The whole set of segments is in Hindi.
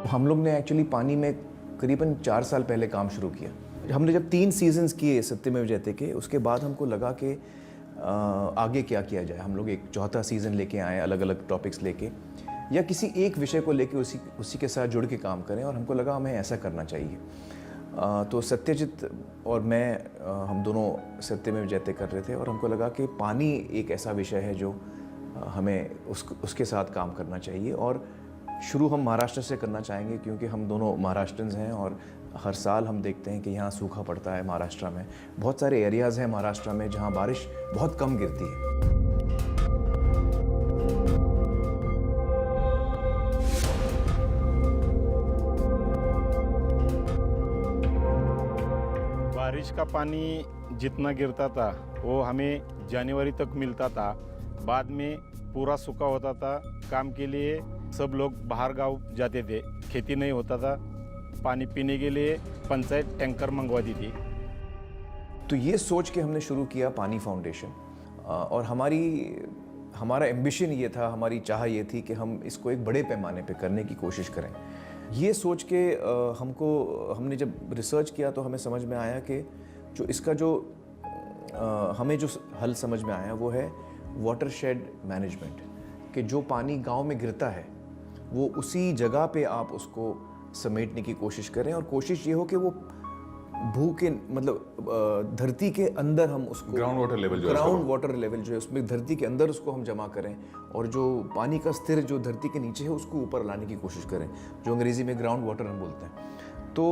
हम लोग ने एक्चुअली पानी में करीबन 4 साल पहले काम शुरू किया। हमने जब 3 सीजन्स किए सत्यमेव जयते के, उसके बाद हमको लगा कि आगे क्या किया जाए। हम लोग एक चौथा सीज़न लेके आए, अलग अलग टॉपिक्स लेके, या किसी एक विषय को लेके उसी के साथ जुड़ के काम करें, और हमको लगा हमें ऐसा करना चाहिए। तो सत्यजीत और मैं, हम दोनों सत्यमेव जयते कर रहे थे, और हमको लगा कि पानी एक ऐसा विषय है जो हमें उसके साथ काम करना चाहिए। और शुरू हम महाराष्ट्र से करना चाहेंगे, क्योंकि हम दोनों महाराष्ट्रन्स हैं, और हर साल हम देखते हैं कि यहाँ सूखा पड़ता है महाराष्ट्र में। बहुत सारे एरियाज़ हैं महाराष्ट्र में जहाँ बारिश बहुत कम गिरती है। बारिश का पानी जितना गिरता था वो हमें जनवरी तक मिलता था। बाद में पूरा सूखा होता था। काम के लिए सब लोग बाहर गांव जाते थे, खेती नहीं होता था। पानी पीने के लिए पंचायत टैंकर मंगवाती थी। तो ये सोच के हमने शुरू किया पानी फाउंडेशन, और हमारा एम्बिशन ये था, हमारी चाह ये थी कि हम इसको एक बड़े पैमाने पे करने की कोशिश करें। ये सोच के हमने जब रिसर्च किया तो हमें समझ में आया कि हमें जो हल समझ में आया वो है वाटरशेड मैनेजमेंट, कि जो पानी गांव में गिरता है वो उसी जगह पे आप उसको समेटने की कोशिश करें, और कोशिश ये हो कि वो धरती के अंदर हम उसको ग्राउंड वाटर लेवल जो है उसमें धरती के अंदर उसको हम जमा करें, और जो पानी का स्तर जो धरती के नीचे है उसको ऊपर लाने की कोशिश करें, जो अंग्रेज़ी में ग्राउंड वाटर हम बोलते हैं। तो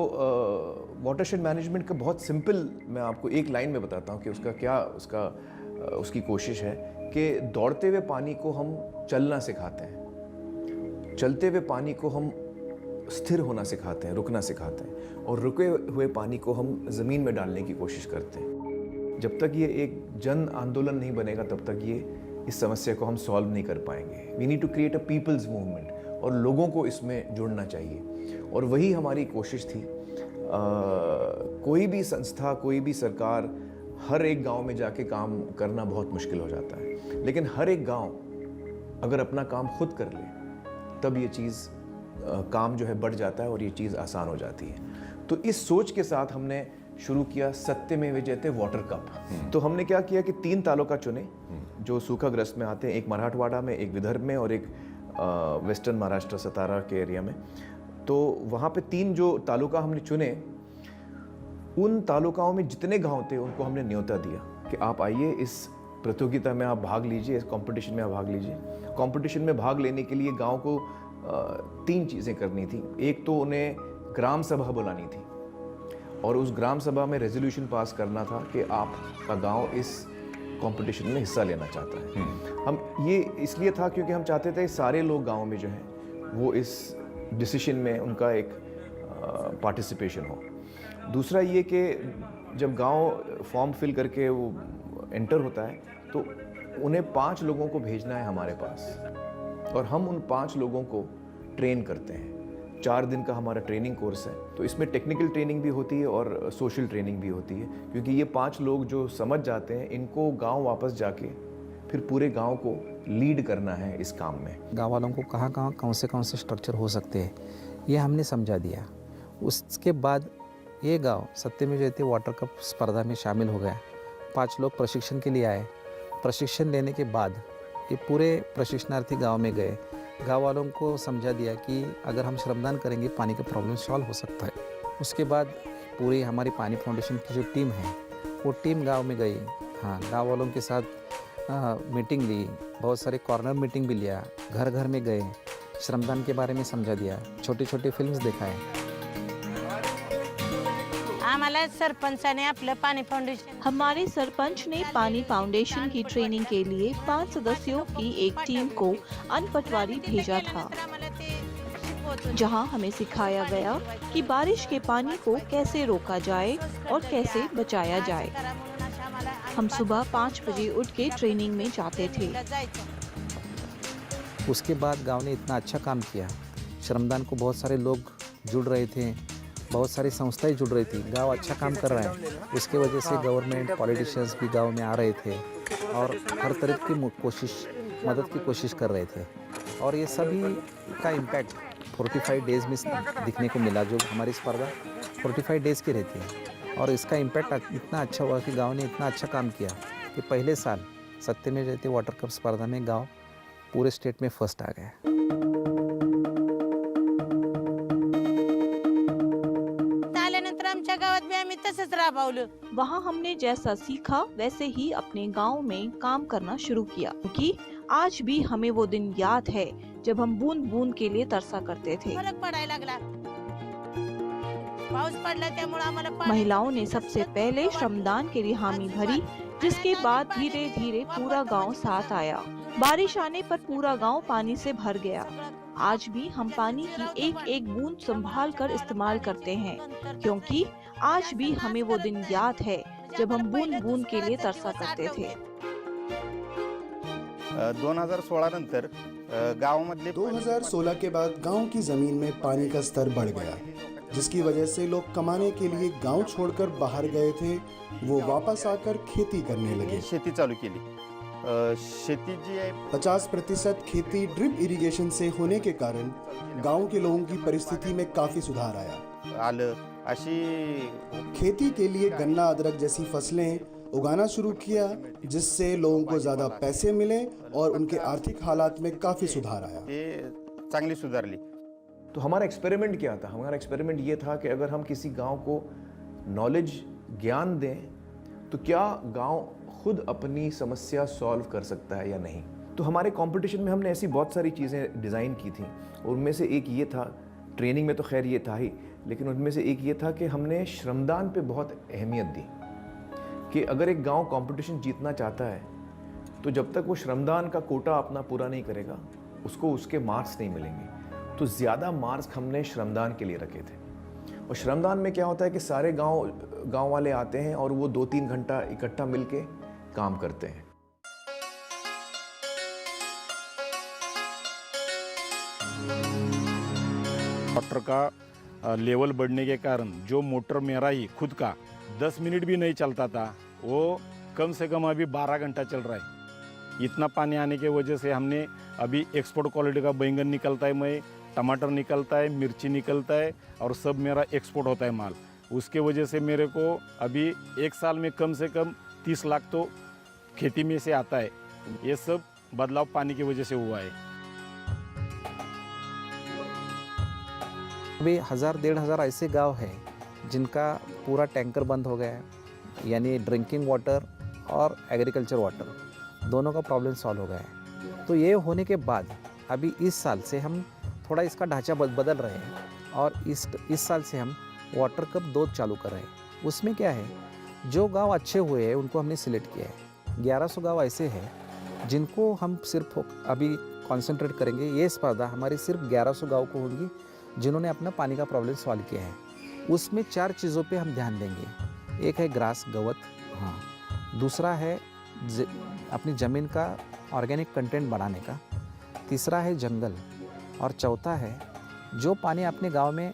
वाटरशेड मैनेजमेंट का बहुत सिंपल मैं आपको एक लाइन में बताता हूँ कि उसकी कोशिश है कि दौड़ते हुए पानी को हम चलना सिखाते हैं, चलते हुए पानी को हम स्थिर होना सिखाते हैं, रुकना सिखाते हैं, और रुके हुए पानी को हम ज़मीन में डालने की कोशिश करते हैं। जब तक ये एक जन आंदोलन नहीं बनेगा तब तक इस समस्या को हम सॉल्व नहीं कर पाएंगे। We need to create a people's movement, और लोगों को इसमें जुड़ना चाहिए, और वही हमारी कोशिश थी। कोई भी संस्था, कोई भी सरकार हर एक गांव में जाके काम करना बहुत मुश्किल हो जाता है, लेकिन हर एक गांव अगर अपना काम खुद कर ले तब ये चीज़ काम जो है बढ़ जाता है और ये चीज़ आसान हो जाती है। तो इस सोच के साथ हमने शुरू किया सत्यमेव जयते वाटर कप। तो हमने क्या किया कि 3 तालुका चुने जो सूखाग्रस्त में आते हैं, एक मराठवाड़ा में, एक विदर्भ में, और एक वेस्टर्न महाराष्ट्र सतारा के एरिया में। तो वहाँ पे 3 जो तालुका हमने चुने, उन तालुकाओं में जितने गांव थे उनको हमने न्योता दिया कि आप आइए, इस प्रतियोगिता में आप भाग लीजिए, इस कंपटीशन में आप भाग लीजिए। कंपटीशन में भाग लेने के लिए गांव को 3 चीज़ें करनी थी। एक तो उन्हें ग्राम सभा बुलानी थी, और उस ग्राम सभा में रेजोल्यूशन पास करना था कि आपका गांव इस कंपटीशन में हिस्सा लेना चाहता है। हम ये इसलिए था क्योंकि हम चाहते थे सारे लोग गांव में जो हैं वो इस डिसीजन में उनका एक पार्टिसिपेशन हो। दूसरा ये कि जब गांव फॉर्म फिल करके वो एंटर होता है तो उन्हें 5 लोगों को भेजना है हमारे पास, और हम उन 5 लोगों को ट्रेन करते हैं। 4 दिन का हमारा ट्रेनिंग कोर्स है। तो इसमें टेक्निकल ट्रेनिंग भी होती है और सोशल ट्रेनिंग भी होती है, क्योंकि ये 5 लोग जो समझ जाते हैं, इनको गांव वापस जाके फिर पूरे गांव को लीड करना है इस काम में। गाँव वालों को कहाँ कौन से स्ट्रक्चर हो सकते हैं ये हमने समझा दिया। उसके बाद ये गाँव सत्यमेव जयते वाटर कप स्पर्धा में शामिल हो गया। 5 लोग प्रशिक्षण के लिए आए। प्रशिक्षण लेने के बाद ये पूरे प्रशिक्षणार्थी गांव में गए, गांव वालों को समझा दिया कि अगर हम श्रमदान करेंगे पानी का प्रॉब्लम सॉल्व हो सकता है। उसके बाद पूरी हमारी पानी फाउंडेशन की जो टीम है वो टीम गांव में गई। हाँ, गांव वालों के साथ मीटिंग ली, बहुत सारे कॉर्नर मीटिंग भी लिया, घर घर में गए, श्रमदान के बारे में समझा दिया, छोटी छोटी फिल्म्स दिखाए। हमारे सरपंच ने पानी फाउंडेशन की ट्रेनिंग के लिए 5 सदस्यों की एक टीम को अनपटवारी भेजा था, जहां हमें सिखाया गया कि बारिश के पानी को कैसे रोका जाए और कैसे बचाया जाए। हम सुबह 5 बजे उठ के ट्रेनिंग में जाते थे। उसके बाद गांव ने इतना अच्छा काम किया, श्रमदान को बहुत सारे लोग जुड़ रहे थे, बहुत सारी संस्थाएं जुड़ रही थी, गांव अच्छा काम कर रहा है। उसके वजह से गवर्नमेंट पॉलिटिशियंस भी गांव में आ रहे थे और हर तरह की मदद की कोशिश कर रहे थे, और ये सभी का इम्पैक्ट 45 डेज़ में दिखने को मिला। जो हमारी स्पर्धा 45 डेज़ की रहती है और इसका इम्पैक्ट इतना अच्छा हुआ कि गांव ने इतना अच्छा काम किया कि पहले साल सत्यमेव जयते वाटर कप स्पर्धा में गांव पूरे स्टेट में फर्स्ट आ गया। आल्यानंतर आमच्या गावात बी आम्ही तसंच राबवलं। वहाँ हमने जैसा सीखा वैसे ही अपने गांव में काम करना शुरू किया, क्योंकि आज भी हमें वो दिन याद है जब हम बूंद बूंद के लिए तरसा करते थे। फरक पडायला लागला। पाऊस पडला त्यामुळे आम्हाला महिलाओं ने सबसे पहले श्रमदान के लिए हामी भरी, जिसके बाद धीरे धीरे पूरा गांव साथ आया। बारिश आने पर पूरा गांव पानी से भर गया। आज भी हम पानी की एक एक बूंद संभाल कर इस्तेमाल करते हैं, क्योंकि आज भी हमें वो दिन याद है जब हम बूंद बूंद के लिए तरसा करते थे। 2016 नंतर गावामधले 2016 के बाद गांव की जमीन में पानी का स्तर बढ़ गया, जिसकी वजह से लोग कमाने के लिए गांव छोड़कर बाहर गए थे। वो वापस आकर खेती करने लगे। शेती चालू केली। शेती जी आहे 50% खेती ड्रिप इरिगेशन से होने के कारण गांव के लोगों की परिस्थिति में काफी सुधार आया। आलं अशी खेती के लिए गन्ना, अदरक जैसी फसलें उगाना शुरू किया, जिससे लोगों को ज्यादा पैसे मिले और उनके आर्थिक हालात में काफी सुधार आया। ते चांगली सुधारली। तो हमारा एक्सपेरिमेंट क्या था? हमारा एक्सपेरिमेंट ये था कि अगर हम किसी गांव को नॉलेज, ज्ञान दें, तो क्या गांव खुद अपनी समस्या सॉल्व कर सकता है या नहीं। तो हमारे कंपटीशन में हमने ऐसी बहुत सारी चीज़ें डिज़ाइन की थी, और उनमें से एक ये था, ट्रेनिंग में तो खैर ये था ही, लेकिन उनमें से एक ये था कि हमने श्रमदान पे बहुत अहमियत दी कि अगर एक गांव कंपटीशन जीतना चाहता है तो जब तक वो श्रमदान का कोटा अपना पूरा नहीं करेगा उसको उसके मार्क्स नहीं मिलेंगे। तो ज़्यादा मार्क्स हमने श्रमदान के लिए रखे थे। और श्रमदान में क्या होता है कि सारे गांव वाले आते हैं और वो 2-3 घंटा इकट्ठा मिलके काम करते हैं। वाटर का लेवल बढ़ने के कारण जो मोटर मेरा ही खुद का 10 मिनट भी नहीं चलता था, वो कम से कम अभी 12 घंटा चल रहा है। इतना पानी आने की वजह से हमने अभी एक्सपोर्ट क्वालिटी का बैंगन निकलता है, मैं टमाटर निकलता है, मिर्ची निकलता है, और सब मेरा एक्सपोर्ट होता है माल। उसके वजह से मेरे को अभी एक साल में कम से कम 30 लाख तो खेती में से आता है। ये सब बदलाव पानी की वजह से हुआ है। अभी 1000-1500 ऐसे गांव हैं जिनका पूरा टैंकर बंद हो गया है, यानी ड्रिंकिंग वाटर और एग्रीकल्चर वाटर दोनों का प्रॉब्लम सॉल्व हो गया है। तो ये होने के बाद अभी इस साल से हम थोड़ा इसका ढांचा बदल रहे हैं, और इस साल से हम वाटर कप 2 चालू कर रहे हैं। उसमें क्या है, जो गांव अच्छे हुए हैं उनको हमने सिलेक्ट किया है। 1100 गांव ऐसे हैं जिनको हम सिर्फ अभी कॉन्सेंट्रेट करेंगे। ये स्पर्धा हमारी सिर्फ 1100 गांव को होगी जिन्होंने अपना पानी का प्रॉब्लम सॉल्व किया है। उसमें 4 चीज़ों पे हम ध्यान देंगे। एक है ग्रास, गवत, हाँ। दूसरा है अपनी ज़मीन का ऑर्गेनिक कंटेंट बढ़ाने का। तीसरा है जंगल, और चौथा है जो पानी अपने गांव में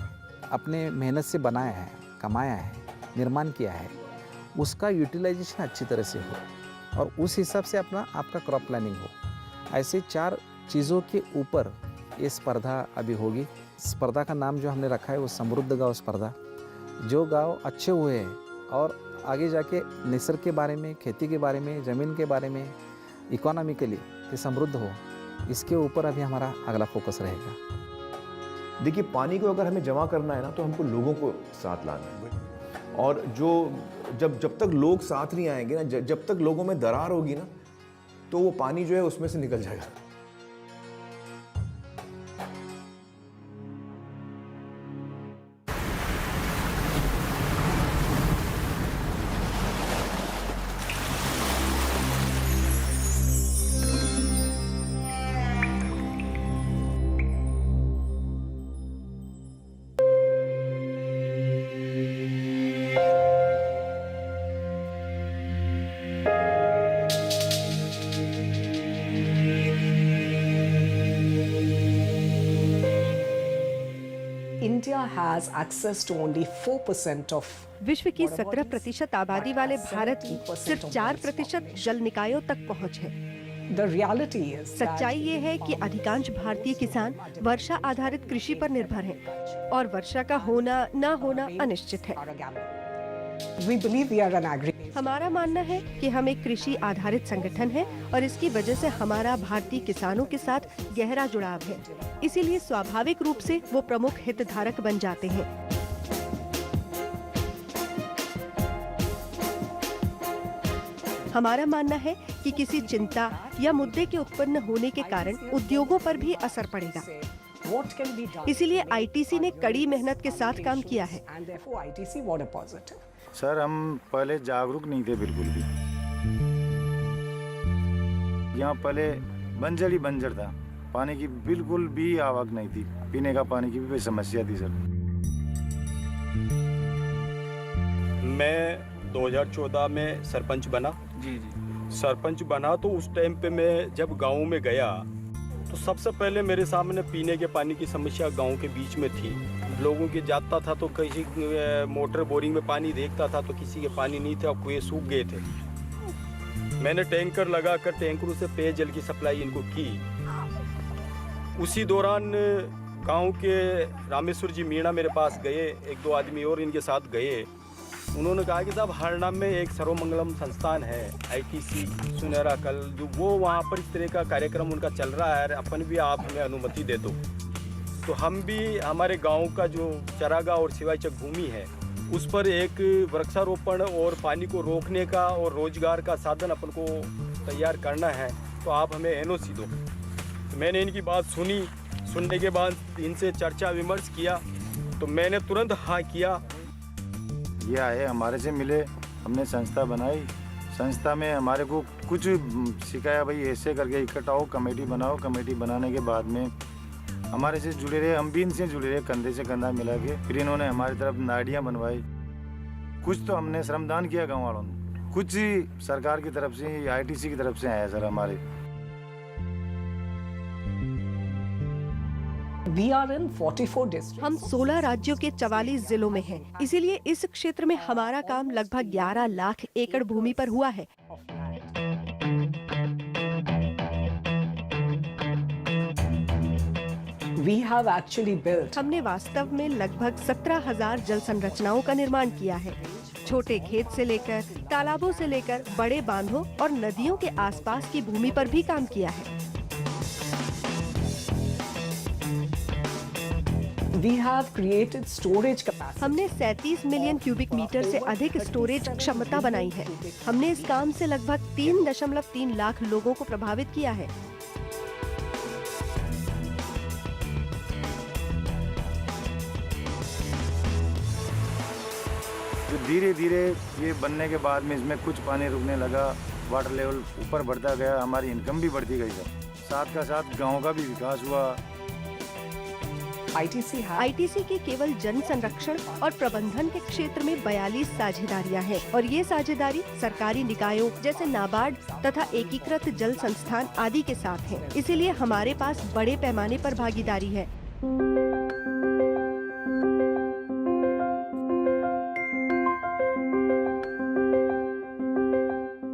अपने मेहनत से बनाया है, कमाया है, निर्माण किया है, उसका यूटिलाइजेशन अच्छी तरह से हो और उस हिसाब से आपका क्रॉप प्लानिंग हो। ऐसे 4 चीज़ों के ऊपर ये स्पर्धा अभी होगी। स्पर्धा का नाम जो हमने रखा है वो समृद्ध गांव स्पर्धा। जो गांव अच्छे हुए हैं और आगे जाके निसर्ग के बारे में, खेती के बारे में, ज़मीन के बारे में, इकोनॉमिकली ये समृद्ध हो, इसके ऊपर अभी हमारा अगला फोकस रहेगा। देखिए, पानी को अगर हमें जमा करना है ना, तो हमको लोगों को साथ लाना है। और जब तक लोग साथ नहीं आएंगे ना, जब तक लोगों में दरार होगी ना, तो वो पानी जो है उसमें से निकल जाएगा। India has access to only 4% of विश्व की 17% आबादी वाले भारत की सिर्फ 4% जल निकायों तक पहुंच है। The reality is that सच्चाई ये है कि अधिकांश भारतीय किसान वर्षा आधारित कृषि पर निर्भर हैं और वर्षा का होना न होना अनिश्चित है। we believe we are an agri. हमारा मानना है कि हम एक कृषि आधारित संगठन है और इसकी वजह से हमारा भारतीय किसानों के साथ गहरा जुड़ाव है। इसीलिए स्वाभाविक रूप से वो प्रमुख हितधारक बन जाते हैं। हमारा मानना है कि किसी चिंता या मुद्दे के उत्पन्न होने के कारण उद्योगों पर भी असर पड़ेगा। What can be done? इसीलिए आईटीसी ने कड़ी मेहनत के साथ काम किया है। And therefore ITC what a positive. Sir हम पहले जागरूक नहीं थे बिल्कुल भी। यहाँ पहले बंजर ही बंजर था, पानी की बिल्कुल भी आवक नहीं थी, पीने का पानी की भी कोई समस्या थी सर। मैं 2014 में सरपंच बना। जी सरपंच बना तो उस टाइम पे मैं जब गांव में गया तो सबसे पहले मेरे सामने पीने के पानी की समस्या गांव के बीच में थी। लोगों के जाता था तो किसी मोटर बोरिंग में पानी देखता था तो किसी के पानी नहीं था, कुएं सूख गए थे। मैंने टैंकर लगाकर टैंकरों से पेयजल की सप्लाई इनको की। उसी दौरान गांव के रामेश्वर जी मीणा मेरे पास गए, एक दो आदमी और इनके साथ गए। उन्होंने कहा कि साहब हरनाम में एक सर्वमंगलम संस्थान है आईटीसी सुनहरा कल, जो वो वहाँ पर इस तरह का कार्यक्रम उनका चल रहा है, अपन भी आप हमें अनुमति दे दो। तो हम भी हमारे गांव का जो चरागाह और सिवाचक भूमि है उस पर एक वृक्षारोपण और पानी को रोकने का और रोजगार का साधन अपन को तैयार करना है, तो आप हमें एनओसी दो। तो मैंने इनकी बात सुनी, सुनने के बाद इनसे चर्चा विमर्श किया तो मैंने तुरंत हाँ किया। ये आए हमारे से मिले, हमने संस्था बनाई। संस्था में हमारे को कुछ सिखाया, भाई ऐसे करके इकट्ठा हो, कमेटी बनाओ। कमेटी बनाने के बाद में हमारे से जुड़े रहे, हम भी इनसे जुड़े रहे, कंधे से कंधा मिला के। फिर इन्होंने हमारी तरफ नाड़ियाँ बनवाई। कुछ तो हमने श्रमदान किया गाँव वालों ने, कुछ सरकार की तरफ से, आईटीसी की तरफ से आया सर हमारे। We are in 44 districts. हम 16 राज्यों के 44 जिलों में हैं। इसीलिए इस क्षेत्र में हमारा काम लगभग 11 लाख एकड़ भूमि पर हुआ है। We have actually built. हमने वास्तव में लगभग 17,000 जल संरचनाओं का निर्माण किया है। छोटे खेत से लेकर तालाबों से लेकर बड़े बांधों और नदियों के आसपास की भूमि पर भी काम किया है। We have created storage capacity. हमने 37 मिलियन क्यूबिक मीटर से अधिक स्टोरेज क्षमता बनाई है। हमने इस काम से लगभग 3.3 लाख लोगों को प्रभावित किया है। तो धीरे धीरे ये बनने के बाद में इसमें कुछ पानी रुकने लगा, वाटर लेवल ऊपर बढ़ता गया, हमारी इनकम भी बढ़ती गई सर। साथ का साथ गांव का भी विकास हुआ। आईटीसी की केवल जन संरक्षण और प्रबंधन के क्षेत्र में 42 साझेदारियां हैं और ये साझेदारी सरकारी निकायों जैसे नाबार्ड तथा एकीकृत जल संस्थान आदि के साथ है। इसीलिए हमारे पास बड़े पैमाने पर भागीदारी है।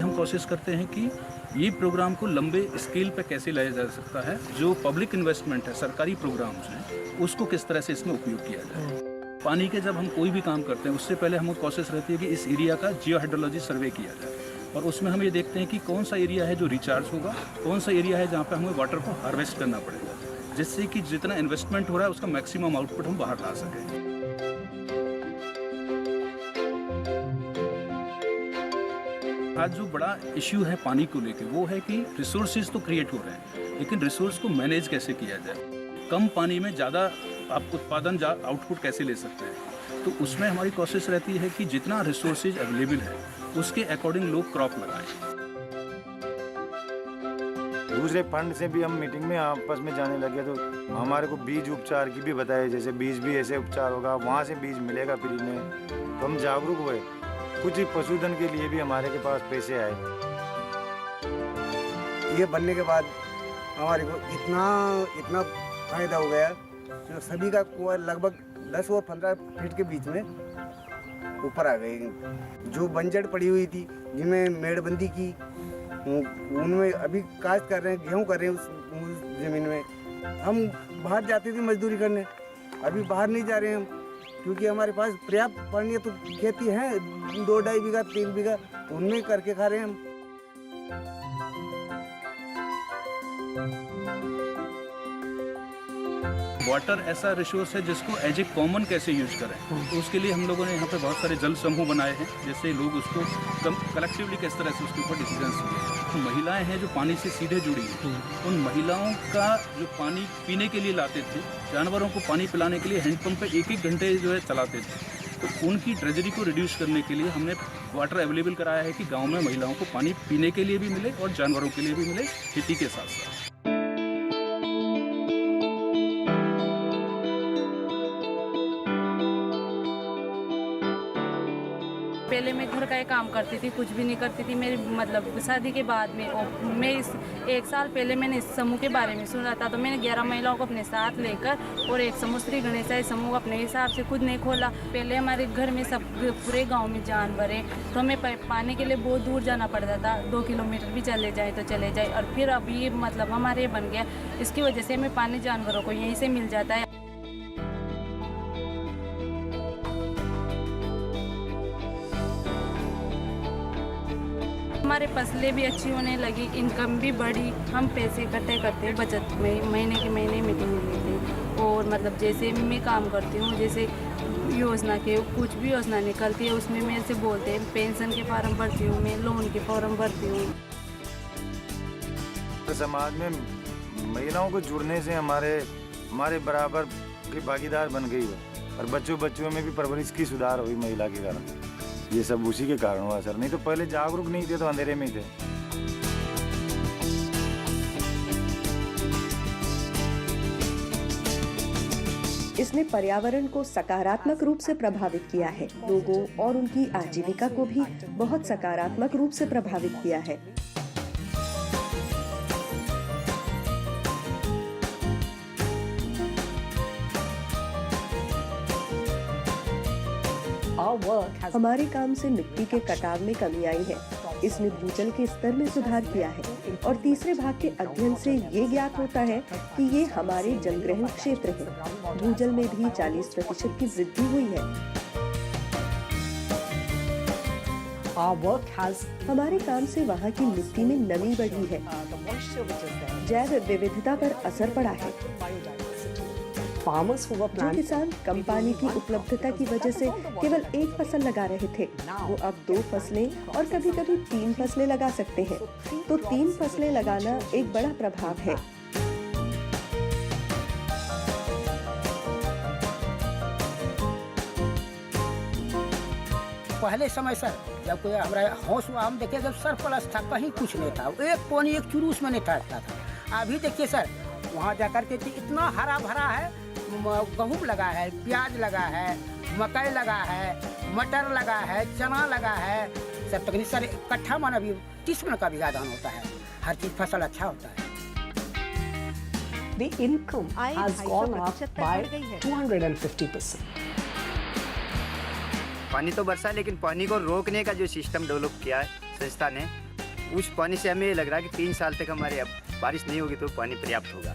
हम कोशिश करते हैं कि ये प्रोग्राम को लंबे स्केल पे कैसे लाया जा सकता है। जो पब्लिक इन्वेस्टमेंट है, सरकारी प्रोग्राम्स हैं, उसको किस तरह से इसमें उपयोग किया जाए। पानी के जब हम कोई भी काम करते हैं उससे पहले हमें कोशिश रहती है कि इस एरिया का जियो हाइड्रोलॉजी सर्वे किया जाए और उसमें हम ये देखते हैं कि कौन सा एरिया है जो रिचार्ज होगा, कौन सा एरिया है जहाँ पे हमें वाटर को हार्वेस्ट करना पड़ेगा, जिससे कि जितना इन्वेस्टमेंट हो रहा है उसका मैक्सिमम आउटपुट हम बाहर ला सकें। आज जो बड़ा इश्यू है पानी को लेके वो है कि रिसोर्सेज तो क्रिएट हो रहे हैं, लेकिन रिसोर्स को मैनेज कैसे किया जाए। कम पानी में ज़्यादा आप उत्पादन आउटपुट कैसे ले सकते हैं। तो उसमें हमारी कोशिश रहती है कि जितना रिसोर्सेज अवेलेबल है उसके अकॉर्डिंग लोग क्रॉप लगाएं। दूसरे फंड से भी हम मीटिंग में आपस में जाने लगे तो हमारे को बीज उपचार की भी बताए, जैसे बीज भी ऐसे उपचार होगा, वहाँ से बीज मिलेगा फ्री में। तो हम जागरूक हुए। कुछ पशुधन के लिए भी हमारे के पास पैसे आए। ये बनने के बाद हमारे को इतना फायदा हो गया जो सभी का कुआं लगभग 10 और 15 फीट के बीच में ऊपर आ गई। जो बंजर पड़ी हुई थी जिनमें मेड़बंदी की उनमें अभी काश्त कर रहे हैं, गेहूँ कर रहे हैं उस ज़मीन में। हम बाहर जाते थे मजदूरी करने, अभी बाहर नहीं जा रहे हैं हम, क्योंकि हमारे पास पर्याप्त पानी है। तो खेती है 2-2.5 बीघा 3 बीघा, उनमें करके खा रहे हैं हम। वाटर ऐसा रिसोर्स है जिसको एज ए कॉमन कैसे यूज करें, तो उसके लिए हम लोगों ने यहाँ पे बहुत सारे जल समूह बनाए हैं, जैसे लोग उसको कलेक्टिवली किस तरह से उसके ऊपर डिसीजंस लिए। तो महिलाएं हैं जो पानी से सीधे जुड़ी हैं, उन महिलाओं का जो पानी पीने के लिए लाते थे, जानवरों को पानी पिलाने के लिए हैंडपम्प पे 1-1 घंटे जो है चलाते थे, तो उनकी ट्रेजरी को रिड्यूस करने के लिए हमने वाटर अवेलेबल कराया है कि गाँव में महिलाओं को पानी पीने के लिए भी मिले और जानवरों के लिए भी मिले, खेती के साथ साथ। पहले मैं घर का ही काम करती थी, कुछ भी नहीं करती थी। मेरी मतलब शादी के बाद में और मैं इस 1 साल पहले मैंने इस समूह के बारे में सुना था, तो मैंने 11 महिलाओं को अपने साथ लेकर और एक समूह श्री गणेशाई समूह अपने हिसाब से खुद नहीं खोला। पहले हमारे घर में सब पूरे गांव में जानवर है, तो हमें पानी के लिए बहुत दूर जाना पड़ता था, 2 किलोमीटर भी चले जाए तो चले जाए। और फिर अब ये मतलब हमारे बन गया, इसकी वजह से हमें पानी जानवरों को यहीं से मिल जाता है। हमारे फसलें भी अच्छी होने लगी, इनकम भी बढ़ी, हम पैसे इकट्ठे करते बचत में महीने के महीने मीटिंग लेते। और मतलब जैसे मैं काम करती हूँ, जैसे योजना के कुछ भी योजना निकलती है उसमें मेरे से बोलते हैं, पेंशन के फॉर्म भरती हूँ मैं, लोन के फॉर्म भरती हूँ। समाज में महिलाओं को जुड़ने से हमारे बराबर की भागीदार बन गई है और बच्चों में भी परवरिश की सुधार हुई महिला के कारण। ये सब उसी के कारण हुआ सर, नहीं तो पहले जागरूक नहीं थे तो अंधेरे में ही थे। इसने पर्यावरण को सकारात्मक रूप से प्रभावित किया है, लोगों और उनकी आजीविका को भी बहुत सकारात्मक रूप से प्रभावित किया है। हमारे काम से मिट्टी के कटाव में कमी आई है, इसने भूजल के स्तर में सुधार किया है। और तीसरे भाग के अध्ययन से ये ज्ञात होता है कि ये हमारे जलग्रहण क्षेत्र है। भूजल में भी 40% की वृद्धि हुई है। हमारे काम से वहाँ की मिट्टी में नमी बढ़ी है, जैव विविधता पर असर पड़ा है। जो किसान कम पानी की उपलब्धता की वजह से केवल 1 फसल लगा रहे थे, वो अब 2 फसलें और कभी-कभी 3 फसलें लगा सकते हैं। तो 3 फसलें लगाना एक बड़ा प्रभाव है। पहले समय सर जब कोई हमारा होश हुआ, हम देखे जब सरप्लस था, कहीं कुछ नहीं था, एक पानी एक चुरूस में नहीं ठहरता था। अभी देखिए सर, वहाँ जाकर के इतना हरा भरा है, गेहूँ लगा है, प्याज लगा है, मकई लगा है, मटर लगा है, चना लगा है, सब तकनीक सर इकट्ठा माना भी 30 मन का बीघा धान होता है। हर चीज फसल अच्छा होता है। The income has gone up by 250%. पानी तो बरसा, लेकिन पानी को रोकने का जो सिस्टम डेवलप किया है संस्था ने, उस पानी से हमें लग रहा है कि 3 साल तक हमारे अब बारिश नहीं होगी तो पानी पर्याप्त होगा।